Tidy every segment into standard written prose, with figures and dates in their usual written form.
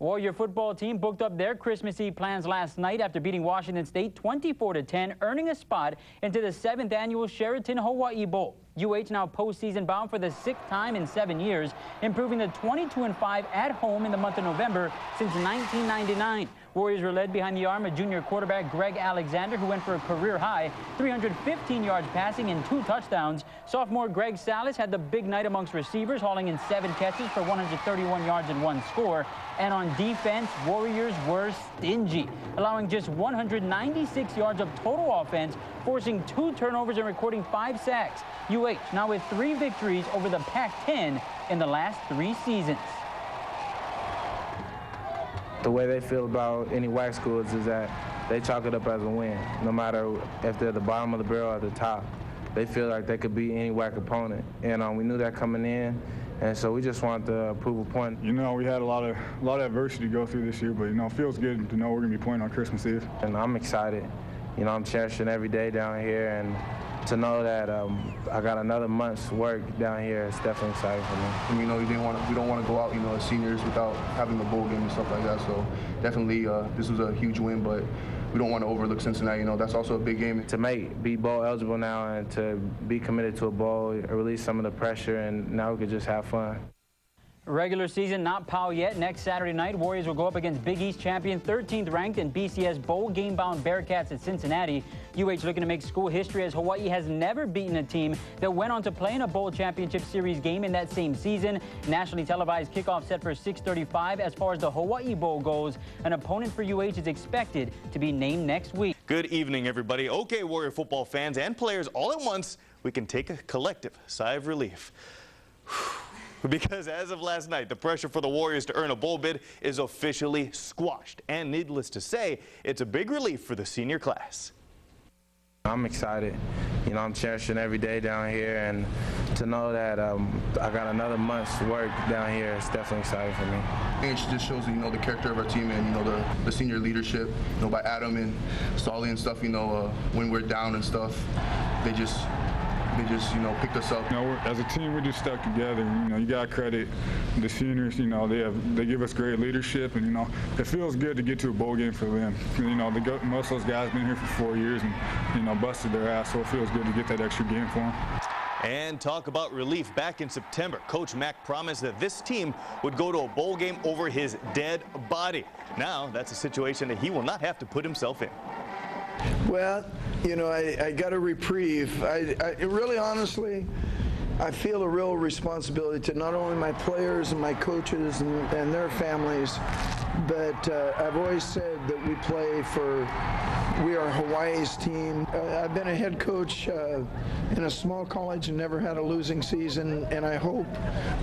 Warrior football team booked up their Christmas Eve plans last night after beating Washington State 24-10, earning a spot into the 7th annual Sheraton Hawaii Bowl. UH now postseason bound for the 6th time in 7 years, improving to 22-5 at home in the month of November since 1999. Warriors were led behind the arm of junior quarterback Greg Alexander, who went for a career-high 315 yards passing and 2 touchdowns. Sophomore Greg Salas had the big night amongst receivers, hauling in 7 catches for 131 yards and 1 score. And on defense, Warriors were stingy, allowing just 196 yards of total offense, forcing 2 turnovers and recording 5 sacks. UH now with 3 victories over the Pac-10 in the last 3 seasons. The way they feel about any WAC schools is that they chalk it up as a win. No matter if they're the bottom of the barrel or the top, they feel like they could beat any WAC opponent. And we knew that coming in, and so we just wanted to prove a point. You know, we had a lot of adversity to go through this year, but it feels good to know we're going to be playing on Christmas Eve. And I'm excited. I'm cherishing every day down here, and to know that I got another month's work down here is definitely exciting for me. And, we don't want to go out, as seniors without having the bowl game and stuff like that. So definitely, this was a huge win, but we don't want to overlook Cincinnati. That's also a big game. To be bowl eligible now and to be committed to a bowl, release some of the pressure, and now we could just have fun. Regular season not pow yet. Next Saturday night, Warriors will go up against Big East champion, 13th ranked and BCS bowl game-bound Bearcats at Cincinnati. UH looking to make school history as Hawaii has never beaten a team that went on to play in a bowl championship series game in that same season. Nationally televised kickoff set for 6:35. As far as the Hawaii Bowl goes, an opponent for UH is expected to be named next week. Good evening, everybody. Okay, Warrior football fans and players all at once, we can take a collective sigh of relief. Because as of last night, the pressure for the Warriors to earn a bowl bid is officially squashed. And needless to say, it's a big relief for the senior class. I'm excited. I'm cherishing every day down here, and to know that I got another month's work down here is definitely exciting for me. It just shows, the character of our team and, the senior leadership, by Adam and Solly and stuff, when we're down and stuff, they just picked us up. As a team, we just stuck together. You got to credit the seniors. They give us great leadership, and it feels good to get to a bowl game for them. Most of those guys been here for 4 years and busted their ass, so it feels good to get that extra game for them. And talk about relief. Back in September, Coach Mack promised that this team would go to a bowl game over his dead body. Now, that's a situation that he will not have to put himself in. Well, I got a reprieve. I really, honestly, I feel a real responsibility to not only my players and my coaches and their families, but I've always said that we are Hawaii's team. I've been a head coach in a small college and never had a losing season, and I hope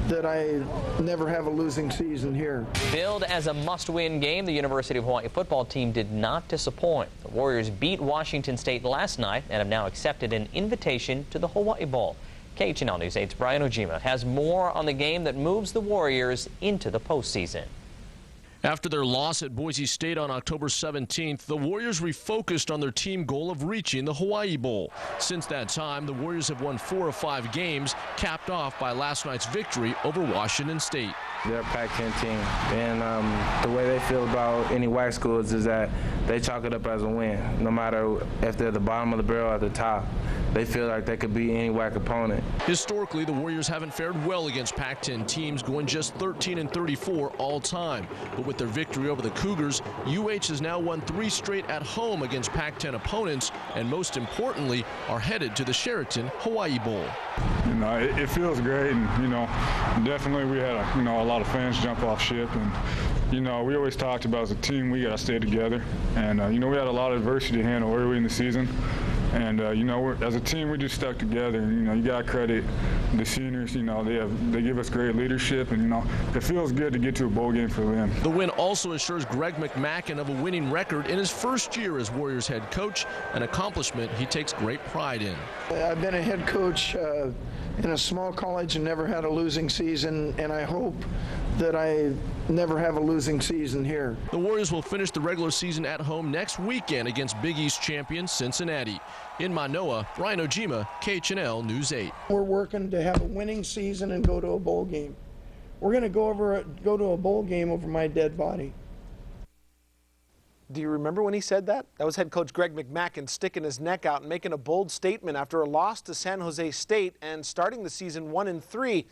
that I never have a losing season here. Billed as a must-win game, the University of Hawaii football team did not disappoint. The Warriors beat Washington State last night and have now accepted an invitation to the Hawaii Bowl. KHNL News 8's Brian Ojima has more on the game that moves the Warriors into the postseason. After their loss at Boise State on October 17th, the Warriors refocused on their team goal of reaching the Hawaii Bowl. Since that time, the Warriors have won 4 of 5 games, capped off by last night's victory over Washington State. They're a Pac-10 team, and the way they feel about any WAC schools is that they chalk it up as a win. No matter if they're the bottom of the barrel or the top, they feel like they could beat any WAC opponent. Historically, the Warriors haven't fared well against Pac-10 teams, going just 13-34 all time. But with their victory over the Cougars, UH has now won 3 straight at home against Pac-10 opponents, and most importantly, are headed to the Sheraton Hawaii Bowl. It feels great, and definitely we had a lot of fans jump off ship, and we always talked about as a team we got to stay together, and we had a lot of adversity to handle early in the season. And, as a team, we just stuck together. You got to credit the seniors. They give us great leadership, and, it feels good to get to a bowl game for them. The win also assures Greg McMackin of a winning record in his first year as Warriors head coach, an accomplishment he takes great pride in. I've been a head coach in a small college and never had a losing season, and I hope that I never have a losing season here. The Warriors will finish the regular season at home next weekend against Big East champion Cincinnati. In Manoa, Brian Ojima, KHNL News 8. We're working to have a winning season and go to a bowl game. we're going to go to a bowl game over my dead body. Do you remember when he said that? That was head coach Greg McMackin sticking his neck out and making a bold statement after a loss to San Jose State and starting the season 1-3.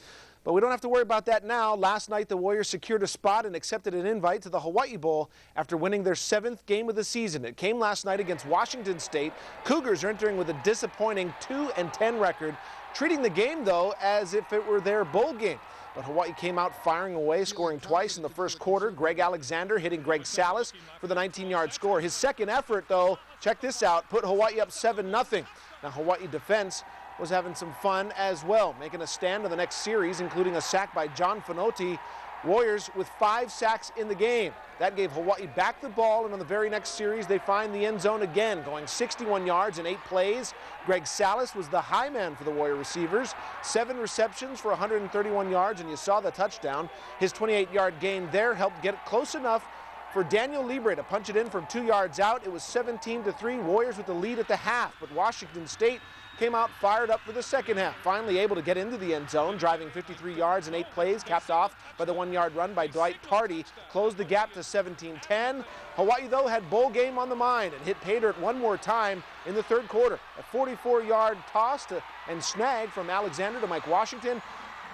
But we don't have to worry about that now. Last night, the Warriors secured a spot and accepted an invite to the Hawaii Bowl after winning their 7th game of the season. It came last night against Washington State. Cougars are entering with a disappointing 2-10 record, treating the game, though, as if it were their bowl game. But Hawaii came out firing away, scoring twice in the first quarter. Greg Alexander hitting Greg Salas for the 19-yard score. His second effort, though, check this out, put Hawaii up 7-0. Now, Hawaii defense was having some fun as well, making a stand in the next series, including a sack by John Finotti. Warriors with 5 sacks in the game. That gave Hawaii back the ball, and on the very next series, they find the end zone again, going 61 yards in 8 plays. Greg Salas was the high man for the Warrior receivers. 7 receptions for 131 yards, and you saw the touchdown. His 28-yard gain there helped get it close enough for Daniel Libre to punch it in from 2 yards out. It was 17-3, Warriors with the lead at the half, but Washington State came out fired up for the second half, finally able to get into the end zone, driving 53 yards in 8 plays, capped off by the 1-yard run by Dwight Tardy, closed the gap to 17-10. Hawaii, though, had bowl game on the mind and hit pay dirt one more time in the third quarter. A 44-yard toss and snag from Alexander to Mike Washington.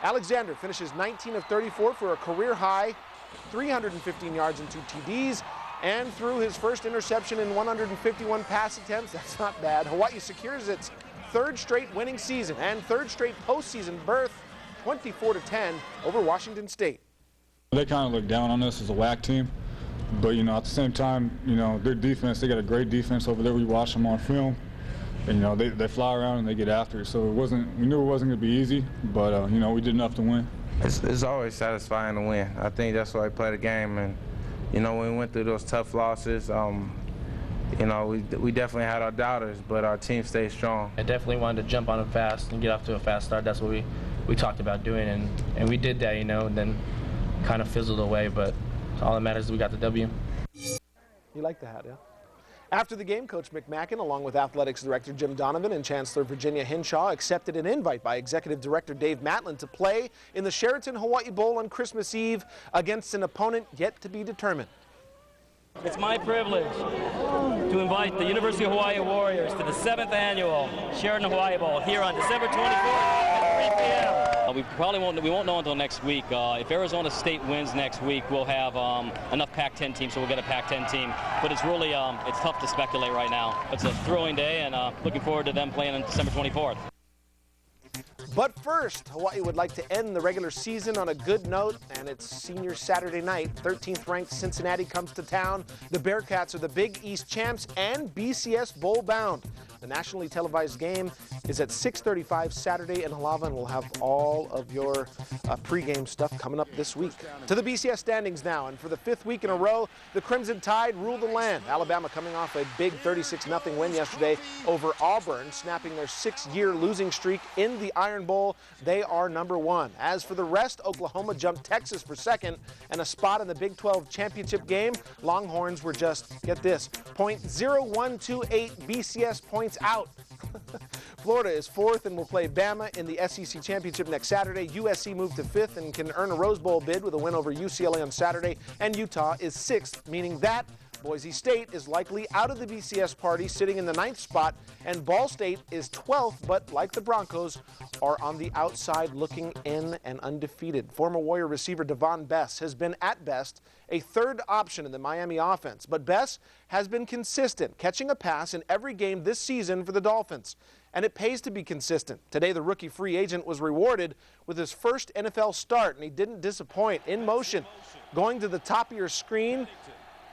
Alexander finishes 19 of 34 for a career high, 315 yards and 2 TDs. And threw his first interception in 151 pass attempts. That's not bad. Hawaii secures its 3rd straight winning season and 3rd straight postseason berth, 24-10 over Washington State. They kind of look down on us as a WAC team, but at the same time, their defense, they got a great defense over there. We watch them on film, and they fly around and they get after it. So we knew it wasn't going to be easy, but we did enough to win. It's always satisfying to win. I think that's why I play the game, and when we went through those tough losses, we definitely had our doubters, but our team stayed strong. I definitely wanted to jump on them fast and get off to a fast start. That's what we talked about doing, and we did that, and then kind of fizzled away, but all that matters is we got the W. You like the hat, yeah? After the game, Coach McMackin, along with Athletics Director Jim Donovan and Chancellor Virginia Hinshaw, accepted an invite by Executive Director Dave Matlin to play in the Sheraton Hawaii Bowl on Christmas Eve against an opponent yet to be determined. It's my privilege to invite the University of Hawaii Warriors to the 7th annual Sheraton Hawaii Bowl here on December 24th at 3 p.m. We won't know until next week. If Arizona State wins next week, we'll have enough Pac-10 teams, so we'll get a Pac-10 team. But it's really it's tough to speculate right now. It's a thrilling day, and looking forward to them playing on December 24th. But first, Hawaii would like to end the regular season on a good note, and it's senior Saturday night. 13th ranked Cincinnati comes to town. The Bearcats are the Big East champs and BCS bowl bound. The nationally televised game is at 6:35 Saturday in Halava, and we'll have all of your pregame stuff coming up this week. To the BCS standings now, and for the 5th week in a row, the Crimson Tide rule the land. Alabama coming off a big 36-0 win yesterday over Auburn, snapping their 6-year losing streak in the Iron Bowl. They are number 1. As for the rest, Oklahoma jumped Texas for 2nd, and a spot in the Big 12 championship game. Longhorns were just, get this, .0128 BCS points out. Florida is 4th and will play Bama in the SEC Championship next Saturday. USC moved to 5th and can earn a Rose Bowl bid with a win over UCLA on Saturday. And Utah is 6th, meaning that Boise State is likely out of the BCS party, sitting in the 9th spot, and Ball State is 12th, but like the Broncos, are on the outside looking in and undefeated. Former Warrior receiver Devon Bess has been, at best, a 3rd option in the Miami offense, but Bess has been consistent, catching a pass in every game this season for the Dolphins. And it pays to be consistent. Today, the rookie free agent was rewarded with his first NFL start, and he didn't disappoint. In motion, going to the top of your screen,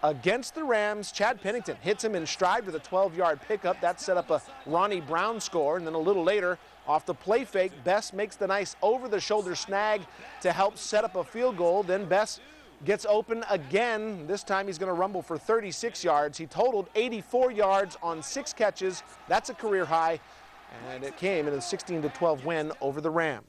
against the Rams, Chad Pennington hits him in stride with a 12-yard pickup. That set up a Ronnie Brown score, and then a little later, off the play fake, Bess makes the nice over-the-shoulder snag to help set up a field goal. Then Bess gets open again. This time he's going to rumble for 36 yards. He totaled 84 yards on 6 catches. That's a career high, and it came in a 16-12 win over the Rams.